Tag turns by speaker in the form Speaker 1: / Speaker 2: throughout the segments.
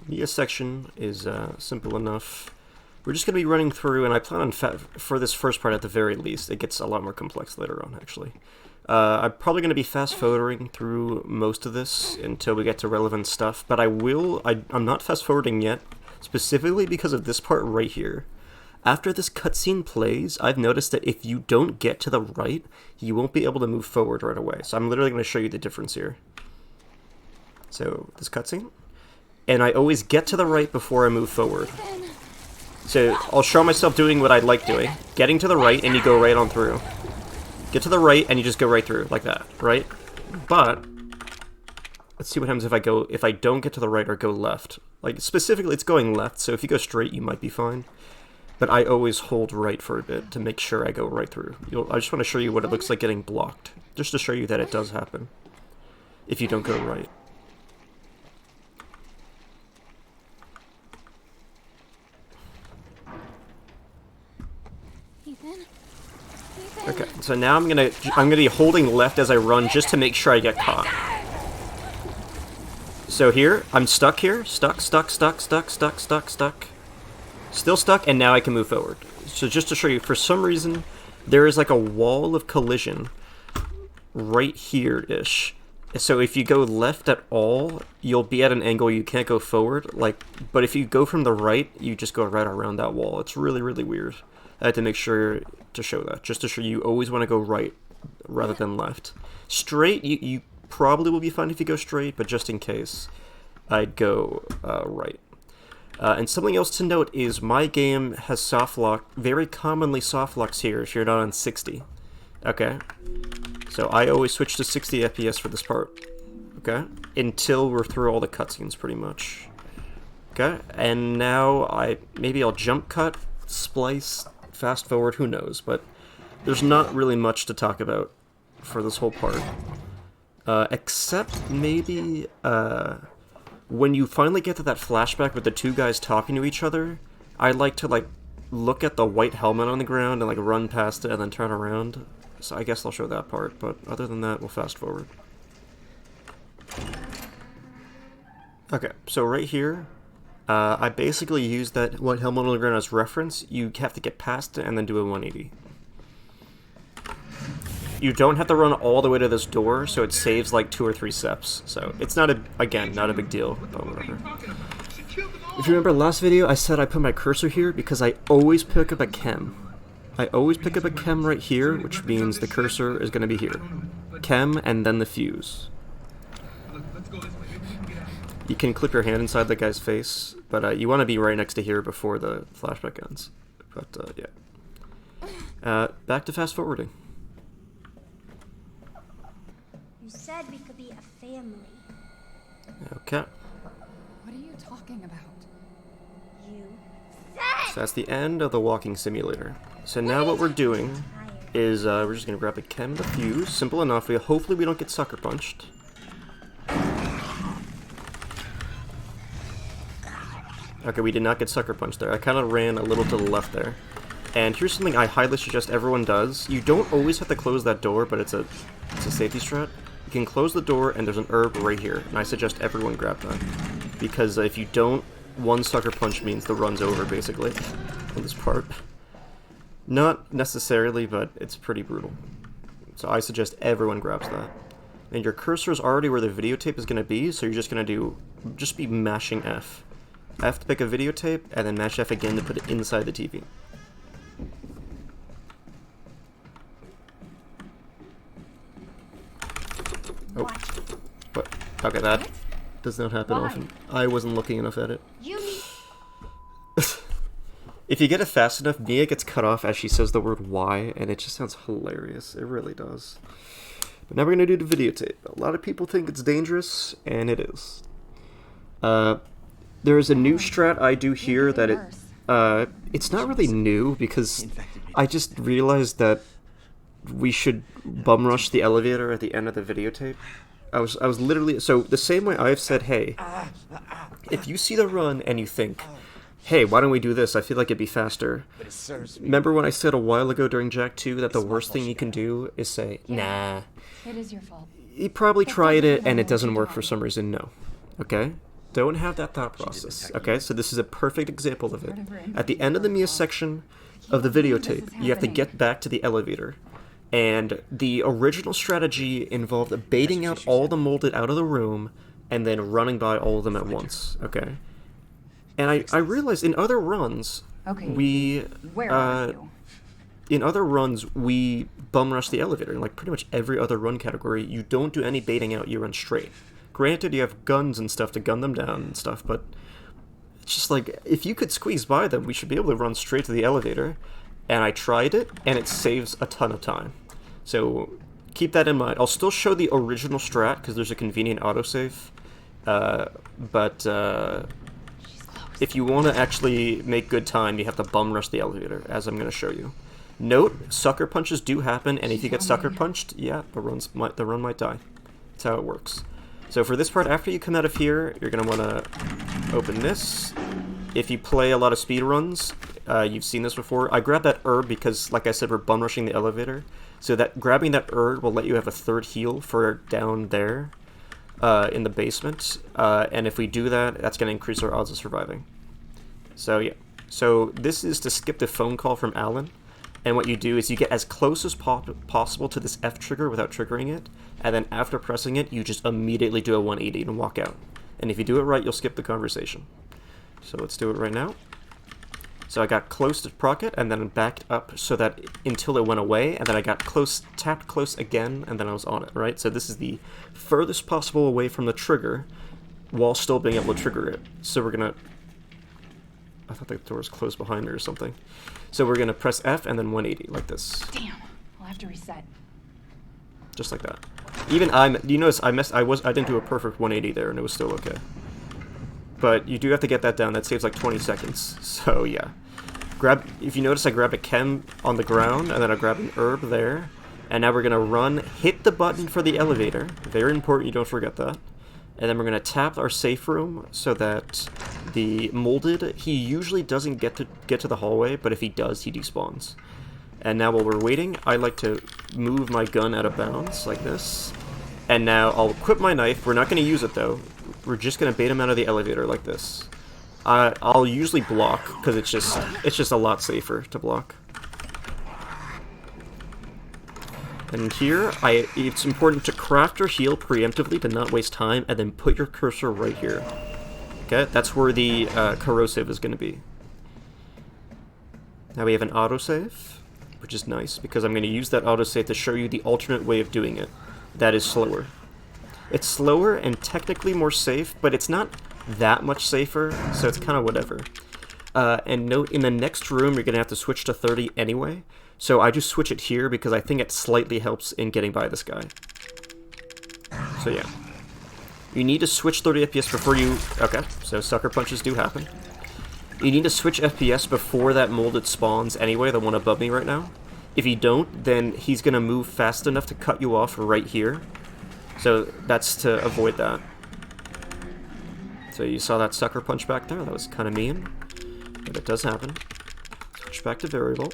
Speaker 1: Mia section is simple enough. We're just going to be running through, and I plan on, for this first part at the very least, it gets a lot more complex later on, actually. I'm probably going to be fast-forwarding through most of this until we get to relevant stuff, but I'm not fast-forwarding yet, specifically because of this part right here. After this cutscene plays, I've noticed that if you don't get to the right, you won't be able to move forward right away. So I'm literally going to show you the difference here. So, this cutscene. And I always get to the right before I move forward. So, I'll show myself doing what I like doing. Getting to the right, and you go right on through. Get to the right, and you just go right through, like that, right? But, let's see what happens if I don't get to the right or go left. Like, specifically, it's going left, so if you go straight, you might be fine. But I always hold right for a bit to make sure I go right through. I just want to show you what it looks like getting blocked. Just to show you that it does happen. If you don't go right. Okay, so now I'm gonna be holding left as I run just to make sure I get caught. So here, I'm stuck here. Stuck. Still stuck, and now I can move forward. So just to show you, for some reason, there is like a wall of collision right here-ish. So if you go left at all, you'll be at an angle you can't go forward. But if you go from the right, you just go right around that wall. It's really, really weird. I had to make sure to show that, just to show you always want to go right rather than left. Straight, you probably will be fine if you go straight, but just in case, I'd go right. And something else to note is my game has soft lock, very commonly soft locks here if you're not on 60. Okay? So I always switch to 60 FPS for this part. Okay? Until we're through all the cutscenes, pretty much. Okay? And now maybe I'll jump cut, splice, fast forward, who knows, but there's not really much to talk about for this whole part. Except maybe, when you finally get to that flashback with the two guys talking to each other, I like to, look at the white helmet on the ground and, run past it and then turn around. So I guess I'll show that part, but other than that, we'll fast forward. Okay, so right here, I basically use that white helmet on the ground as reference. You have to get past it and then do a 180. You don't have to run all the way to this door, so it saves 2 or 3 steps. So it's not again, not a big deal, but whatever. If you remember last video, I said I put my cursor here because I always pick up a chem. I always pick up a chem right here, which means the cursor is going to be here. Chem, and then the fuse. You can clip your hand inside the guy's face, but you want to be right next to here before the flashback ends. But, yeah. Back to fast forwarding.
Speaker 2: You said we could be a family.
Speaker 1: Okay.
Speaker 3: What are you talking about?
Speaker 2: You said!
Speaker 1: So that's the end of the walking simulator. So now what we're doing is we're just going to grab the chem and the fuse. Simple enough. Hopefully we don't get sucker punched. Okay, we did not get sucker punched there. I kind of ran a little to the left there. And here's something I highly suggest everyone does. You don't always have to close that door, but it's a safety strat. You can close the door, and there's an herb right here. And I suggest everyone grab that. Because if you don't, one sucker punch means the run's over, basically, on this part. Not necessarily, but it's pretty brutal. So I suggest everyone grabs that. And your cursor is already where the videotape is going to be, so you're just going to just be mashing F. F to pick a videotape, and then mash F again to put it inside the TV. Oh. What? Okay, that does not happen often. I wasn't looking enough at it. If you get it fast enough, Mia gets cut off as she says the word "why," and it just sounds hilarious. It really does. But now we're going to do the videotape. A lot of people think it's dangerous, and it is. There is a new strat I do here that it's not really new, because I just realized that we should bum rush the elevator at the end of the videotape. I was literally, so the same way I've said, hey, if you see the run and you think, hey, why don't we do this? I feel like it'd be faster. Remember when I said a while ago during Jack 2 that the worst thing you can do is say, nah.
Speaker 3: It is your fault.
Speaker 1: You probably tried it and it doesn't work for some reason, no. Okay? Don't have that thought process. Okay, so this is a perfect example of it. At the end of the Mia section of the videotape, you have to get back to the elevator. And the original strategy involved baiting out all the molded out of the room and then running by all of them at once. Okay? And I realized in other runs,
Speaker 3: Where are you?
Speaker 1: in other runs, we bum rush the elevator. In like pretty much every other run category, you don't do any baiting out, you run straight. Granted, you have guns and stuff to gun them down and stuff, but it's just like, if you could squeeze by them, we should be able to run straight to the elevator. And I tried it, and it saves a ton of time. So keep that in mind. I'll still show the original strat, because there's a convenient autosave. But if you want to actually make good time, you have to bum rush the elevator, as I'm going to show you. Note, sucker punches do happen, and if you get sucker punched, yeah, the run might die. That's how it works. So for this part, after you come out of here, you're going to want to open this. If you play a lot of speedruns, you've seen this before. I grabbed that herb because, like I said, we're bum rushing the elevator. So that grabbing that herb will let you have a third heal for down there in the basement. And if we do that, that's going to increase our odds of surviving. So yeah. So this is to skip the phone call from Alan. And what you do is you get as close as possible to this F trigger without triggering it. And then after pressing it, you just immediately do a 180 and walk out. And if you do it right, you'll skip the conversation. So let's do it right now. So I got close to proc it, and then backed up so that until it went away, and then I got close, tapped close again, and then I was on it, right? So this is the furthest possible away from the trigger, while still being able to trigger it. So we're gonna... I thought the door was closed behind me or something. So we're gonna press F and then 180, like this.
Speaker 3: Damn, I'll have to reset.
Speaker 1: Just like that. Even you notice I didn't do a perfect 180 there, and it was still okay. But you do have to get that down. That saves like 20 seconds. So yeah. If you notice, I grabbed a chem on the ground, and then I grabbed an herb there. And now we're going to run, hit the button for the elevator. Very important you don't forget that. And then we're going to tap our safe room so that the molded, he usually doesn't get to the hallway, but if he does, he despawns. And now while we're waiting, I like to move my gun out of bounds like this. And now I'll equip my knife. We're not going to use it though. We're just going to bait him out of the elevator like this. I'll usually block, because it's just a lot safer to block. And here, it's important to craft or heal preemptively to not waste time, and then put your cursor right here. Okay, that's where the corrosive is going to be. Now we have an autosave, which is nice, because I'm going to use that autosave to show you the alternate way of doing it. That is slower. It's slower and technically more safe, but it's not that much safer, so it's kind of whatever. And note, in the next room, you're going to have to switch to 30 anyway, so I just switch it here because I think it slightly helps in getting by this guy. So yeah. You need to switch 30 FPS before you... Okay, so sucker punches do happen. You need to switch FPS before that molded spawns anyway, the one above me right now. If you don't, then he's going to move fast enough to cut you off right here. So that's to avoid that. So you saw that sucker punch back there? That was kind of mean. But it does happen. Switch back to variable.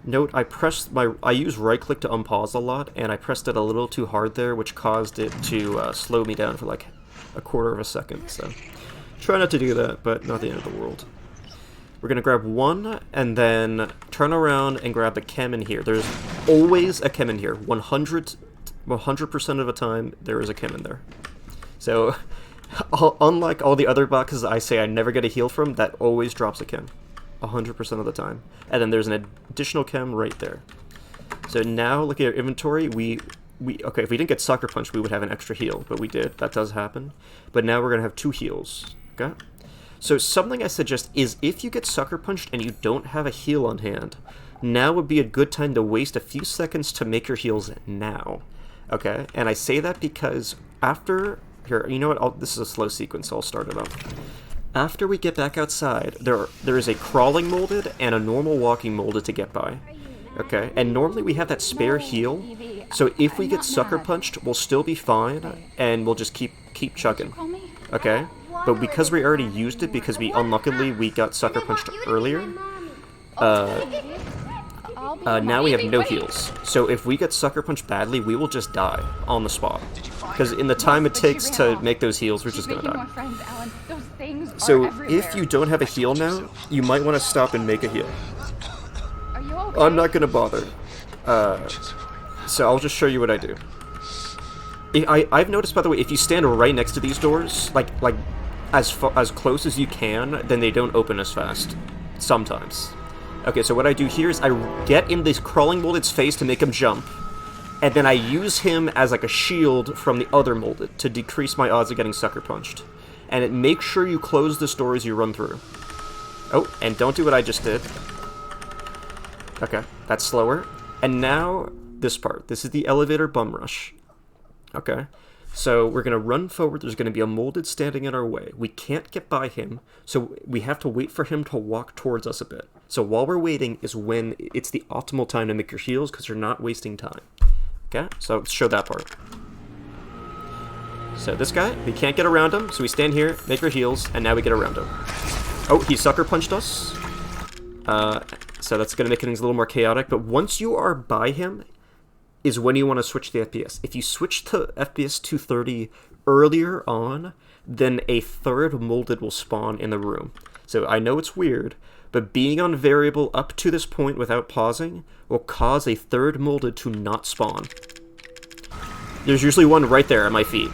Speaker 1: Note, I use right click to unpause a lot, and I pressed it a little too hard there, which caused it to slow me down for like a quarter of a second. So try not to do that, but not the end of the world. We're going to grab one, and then turn around and grab the chem in here. There's always a chem in here. 100% of the time, there is a chem in there. So, unlike all the other boxes I say I never get a heal from, that always drops a chem. 100% of the time. And then there's an additional chem right there. So now, look at our inventory, okay, if we didn't get sucker punched, we would have an extra heal, but we did. That does happen. But now we're going to have 2 heals, okay? So something I suggest is if you get sucker punched and you don't have a heal on hand, now would be a good time to waste a few seconds to make your heals now, okay? And I say that because after... Here, you know what? This is a slow sequence, so I'll start it up. After we get back outside, there is a crawling molded and a normal walking molded to get by. Okay, and normally we have that spare heal, so if we get sucker punched, we'll still be fine, and we'll just keep chugging. Okay, but because we already used it, because unluckily we got sucker punched earlier, now we have no heals. So if we get sucker punched badly, we will just die on the spot. Because in the time it
Speaker 3: Yes, but she
Speaker 1: takes
Speaker 3: ran
Speaker 1: to
Speaker 3: off.
Speaker 1: make those heals, we're just
Speaker 3: She's
Speaker 1: gonna
Speaker 3: making
Speaker 1: die.
Speaker 3: more friends, Alan. Those things
Speaker 1: So
Speaker 3: are everywhere.
Speaker 1: if you don't have a heal now, you might want to stop and make a heal.
Speaker 3: Are you okay?
Speaker 1: I'm not gonna bother. So I'll just show you what I do. I've noticed, by the way, if you stand right next to these doors, like as close as you can, then they don't open as fast. Sometimes. Okay, so what I do here is I get in this crawling molded's face to make him jump, and then I use him as like a shield from the other molded to decrease my odds of getting sucker punched. And make sure you close this door as you run through. Oh, and don't do what I just did. Okay, that's slower. And now, this part. This is the elevator bum rush. Okay, so we're going to run forward. There's going to be a molded standing in our way. We can't get by him, so we have to wait for him to walk towards us a bit. So while we're waiting is when it's the optimal time to make your heals, because you're not wasting time. Okay, so let's show that part. So this guy, we can't get around him, so we stand here, make our heals, and now we get around him. Oh, he sucker punched us. So that's going to make things a little more chaotic, but once you are by him is when you want to switch the FPS. If you switch to FPS 230 earlier on, then a third molded will spawn in the room. So I know it's weird, but being on variable up to this point without pausing will cause a third molded to not spawn. There's usually one right there at my feet,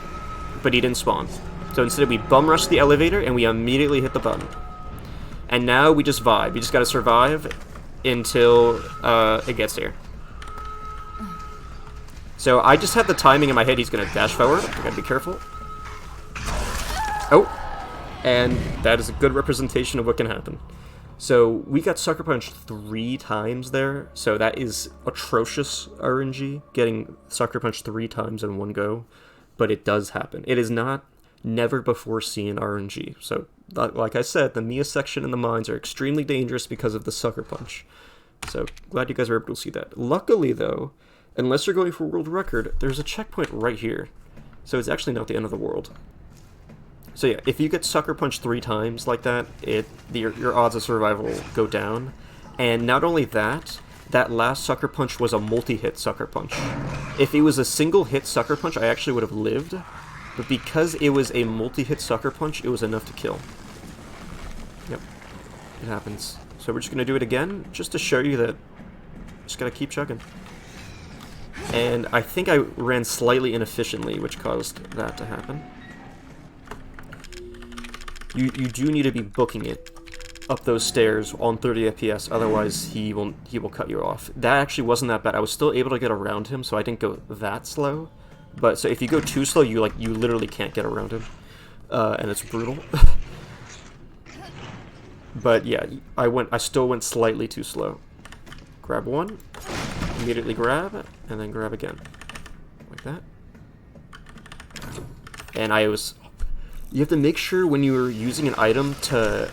Speaker 1: but he didn't spawn. So instead we bum rush the elevator and we immediately hit the button. And now we just vibe. We just gotta survive until it gets here. So I just have the timing in my head. He's gonna dash forward. I gotta be careful. Oh, and that is a good representation of what can happen. So we got sucker punched 3 times there. So that is atrocious RNG, getting sucker punched 3 times in one go. But it does happen. It is not never before seen RNG. So like I said, the Mia section and the mines are extremely dangerous because of the sucker punch. So glad you guys were able to see that. Luckily though, unless you're going for world record, there's a checkpoint right here. So it's actually not the end of the world. So yeah, if you get sucker punched 3 times like that, your odds of survival go down. And not only that, that last sucker punch was a multi-hit sucker punch. If it was a single hit sucker punch, I actually would have lived. But because it was a multi-hit sucker punch, it was enough to kill. Yep, it happens. So we're just gonna do it again, just to show you that just gotta keep chugging. And I think I ran slightly inefficiently, which caused that to happen. You do need to be booking it up those stairs on 30 FPS, otherwise he will cut you off. That actually wasn't that bad. I was still able to get around him, so I didn't go that slow. But so if you go too slow, you literally can't get around him, and it's brutal. But yeah, I still went slightly too slow. Grab one, immediately grab, and then grab again, like that. And you have to make sure when you're using an item to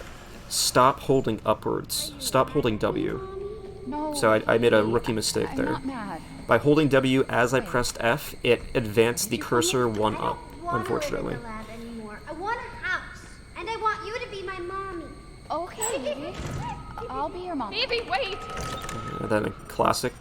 Speaker 1: stop holding upwards, stop holding W.
Speaker 3: No,
Speaker 1: So I made a rookie mistake
Speaker 3: I'm
Speaker 1: there.
Speaker 3: not mad.
Speaker 1: By holding W as I pressed F, it advanced the cursor 1 up, unfortunately.
Speaker 2: I don't want to live in the lab anymore. I want a house, and I want you to be my mommy.
Speaker 3: Okay, I'll be your mom. Evie, wait!
Speaker 1: And then a classic.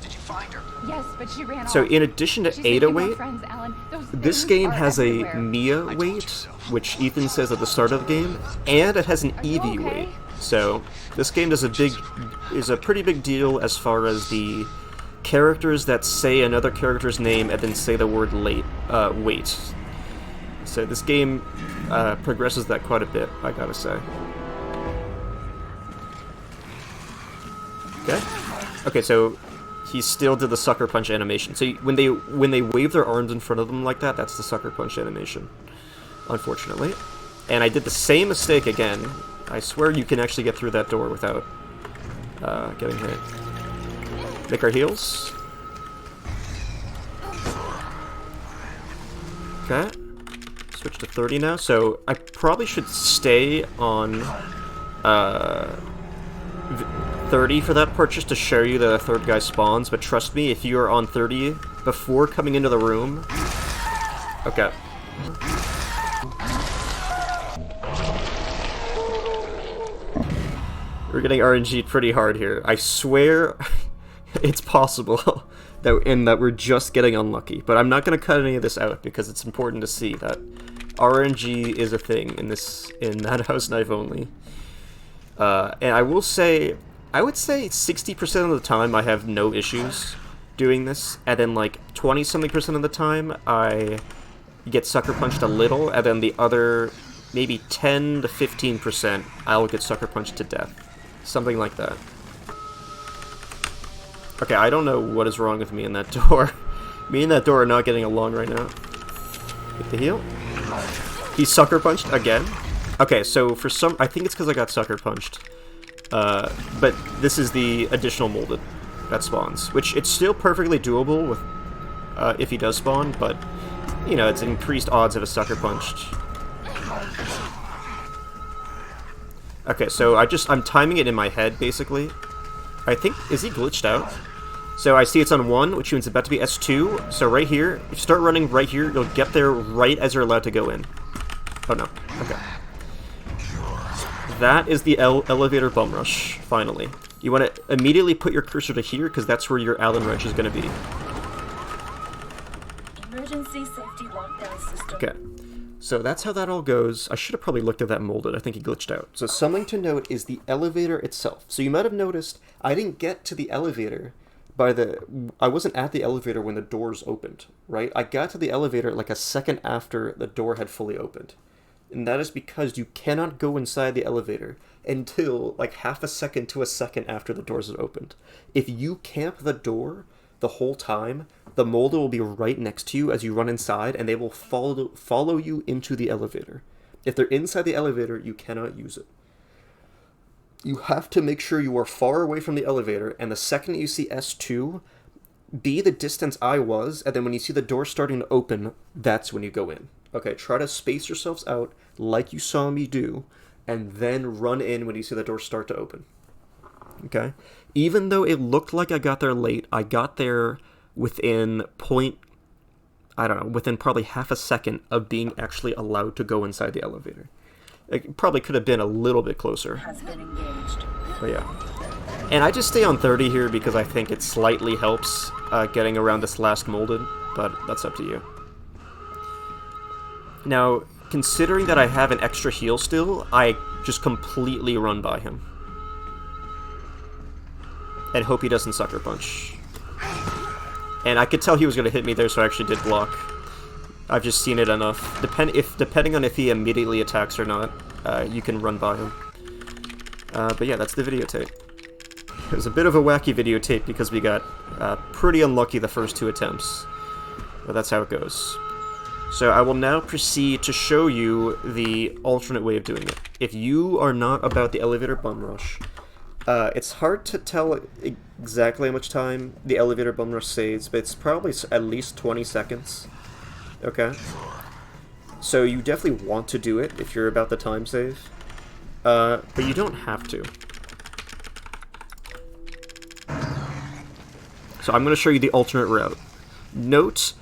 Speaker 4: Did you find her?
Speaker 3: Yes, but she ran
Speaker 1: So
Speaker 3: off.
Speaker 1: in addition to
Speaker 3: She's making more
Speaker 1: 808,
Speaker 3: friends, Alan. Those
Speaker 1: this
Speaker 3: things
Speaker 1: game
Speaker 3: are
Speaker 1: has a
Speaker 3: everywhere.
Speaker 1: Mia weight, which Ethan says at the start of the game, and it has an
Speaker 3: you
Speaker 1: Evie
Speaker 3: okay?
Speaker 1: weight. So this game is a pretty big deal as far as the characters that say another character's name and then say the word weight. So this game progresses that quite a bit, I gotta say. Okay, so he still did the sucker punch animation. So when they wave their arms in front of them like that, that's the sucker punch animation, unfortunately. And I did the same mistake again. I swear you can actually get through that door without getting hit. Make our heals. Okay. Switch to 30 now. So I probably should stay on 30 for that purchase to show you the third guy spawns, but trust me, if you are on 30 before coming into the room... Okay. We're getting RNG'd pretty hard here. I swear it's possible that we're just getting unlucky. But I'm not going to cut any of this out because it's important to see that RNG is a thing in Madhouse Knife Only. And I would say 60% of the time I have no issues doing this, and then like 20-something% of the time I get sucker punched a little, and then the other maybe 10 to 15% I'll get sucker punched to death. Something like that. Okay, I don't know what is wrong with me and that door. Me and that door are not getting along right now. Get the heal. He's sucker punched again. Okay, so I think it's because I got sucker punched. But this is the additional molded that spawns, which it's still perfectly doable with if he does spawn, but you know, it's increased odds of a sucker punched. Okay, so I'm timing it in my head basically. I think, is he glitched out? So I see it's on 1, which means it's about to be S2. So right here, if you start running right here, you'll get there right as you're allowed to go in. Oh no, okay. That is the elevator bum rush, finally. You want to immediately put your cursor to here, because that's where your Allen wrench is going to be.
Speaker 5: Emergency safety lockdown system.
Speaker 1: Okay, so that's how that all goes. I should have probably looked at that molded. I think he glitched out. So something to note is the elevator itself. So you might have noticed I didn't get to the elevator I wasn't at the elevator when the doors opened, right? I got to the elevator like a second after the door had fully opened. And that is because you cannot go inside the elevator until like half a second to a second after the doors have opened. If you camp the door the whole time, the molder will be right next to you as you run inside, and they will follow you into the elevator. If they're inside the elevator, you cannot use it. You have to make sure you are far away from the elevator, and the second you see S2, be the distance I was, and then when you see the door starting to open, that's when you go in. Okay, try to space yourselves out like you saw me do, and then run in when you see the door start to open. Okay? Even though it looked like I got there late, I got there within within probably half a second of being actually allowed to go inside the elevator. It probably could have been a little bit closer.
Speaker 5: Has been engaged.
Speaker 1: But yeah. And I just stay on 30 here because I think it slightly helps getting around this last molded, but that's up to you. Now, considering that I have an extra heal still, I just completely run by him. And hope he doesn't sucker punch. And I could tell he was going to hit me there, so I actually did block. I've just seen it enough. Depending on if he immediately attacks or not, you can run by him. But yeah, that's the videotape. It was a bit of a wacky videotape because we got pretty unlucky the first 2 attempts. But that's how it goes. So I will now proceed to show you the alternate way of doing it. If you are not about the elevator bum rush, it's hard to tell exactly how much time the elevator bum rush saves, but it's probably at least 20 seconds. Okay? So you definitely want to do it if you're about the time save. But you don't have to. So I'm going to show you the alternate route. Note,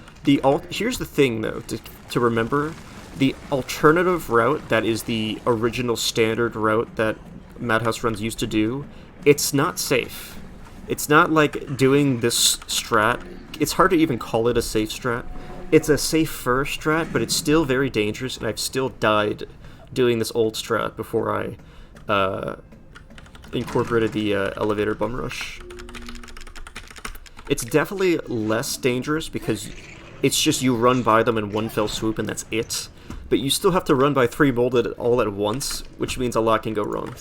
Speaker 1: here's the thing, though, to remember. The alternative route, that is the original standard route that Madhouse runs used to do, it's not safe. It's not like doing this strat. It's hard to even call it a safe strat. It's a safer strat, but it's still very dangerous, and I've still died doing this old strat before I incorporated the elevator bum rush. It's definitely less dangerous because it's just you run by them in one fell swoop and that's it. But you still have to run by 3 molded all at once, which means a lot can go wrong.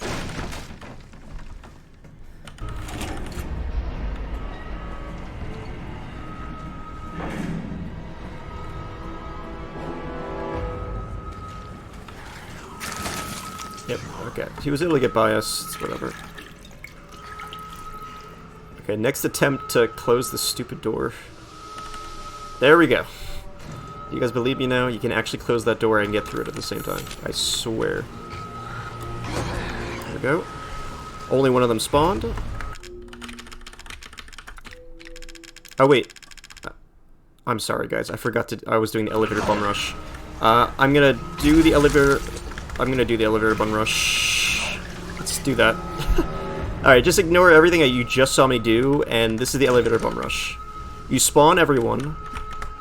Speaker 1: Yep, okay. He was able to get by us, it's whatever. Okay, next attempt to close the stupid door. There we go. You guys believe me now? You can actually close that door and get through it at the same time. I swear. There we go. Only one of them spawned. Oh, wait. I'm sorry, guys. I forgot I was doing the elevator bum rush. I'm gonna do the elevator bum rush. Let's do that. Alright, just ignore everything that you just saw me do, and this is the elevator bum rush. You spawn everyone,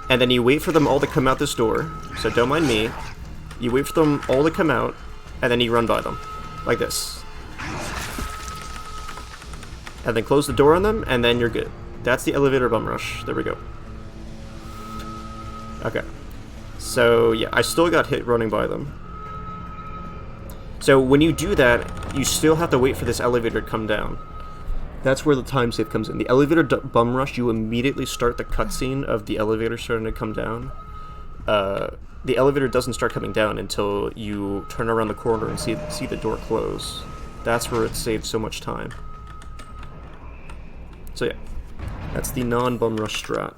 Speaker 1: and then you wait for them all to come out this door. So don't mind me. You wait for them all to come out, and then you run by them. Like this. And then close the door on them, and then you're good. That's the elevator bum rush. There we go. Okay. So, yeah, I still got hit running by them. So, when you do that, you still have to wait for this elevator to come down. That's where the time save comes in. The elevator bum rush, you immediately start the cutscene of the elevator starting to come down. The elevator doesn't start coming down until you turn around the corner and see the door close. That's where it saves so much time. So yeah, that's the non-bum rush strat.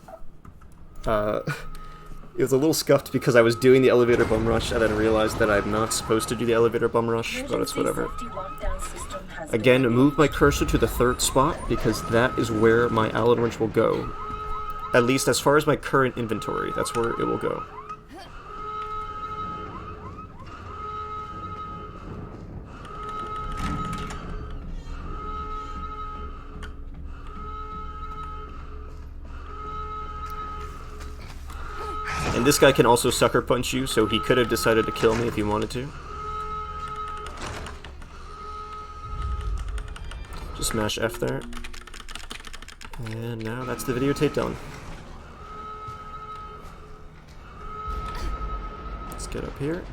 Speaker 1: It was a little scuffed because I was doing the elevator bum rush and then realized that I'm not supposed to do the elevator bum rush, but it's whatever. Again, move my cursor to the third spot because that is where my Allen wrench will go. At least as far as my current inventory, that's where it will go. And this guy can also sucker punch you, so he could have decided to kill me if he wanted to. Just smash F there. And now that's the videotape done. Let's get up here.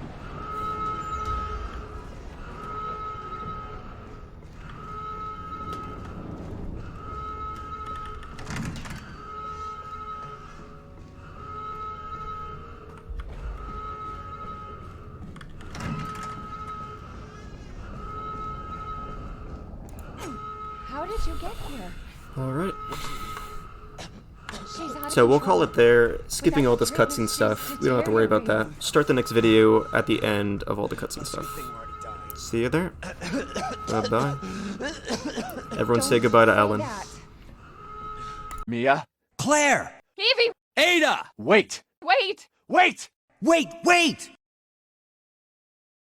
Speaker 3: How did you get here?
Speaker 1: Alright. So we'll call it there, skipping all this cutscene stuff. We don't have to worry about that. Start the next video at the end of all the cutscene stuff. See you there. Bye-bye. Everyone say goodbye to Alan.
Speaker 6: Mia? Claire!
Speaker 3: Evie!
Speaker 6: Ada! Wait!
Speaker 3: Wait!
Speaker 6: Wait!
Speaker 4: Wait!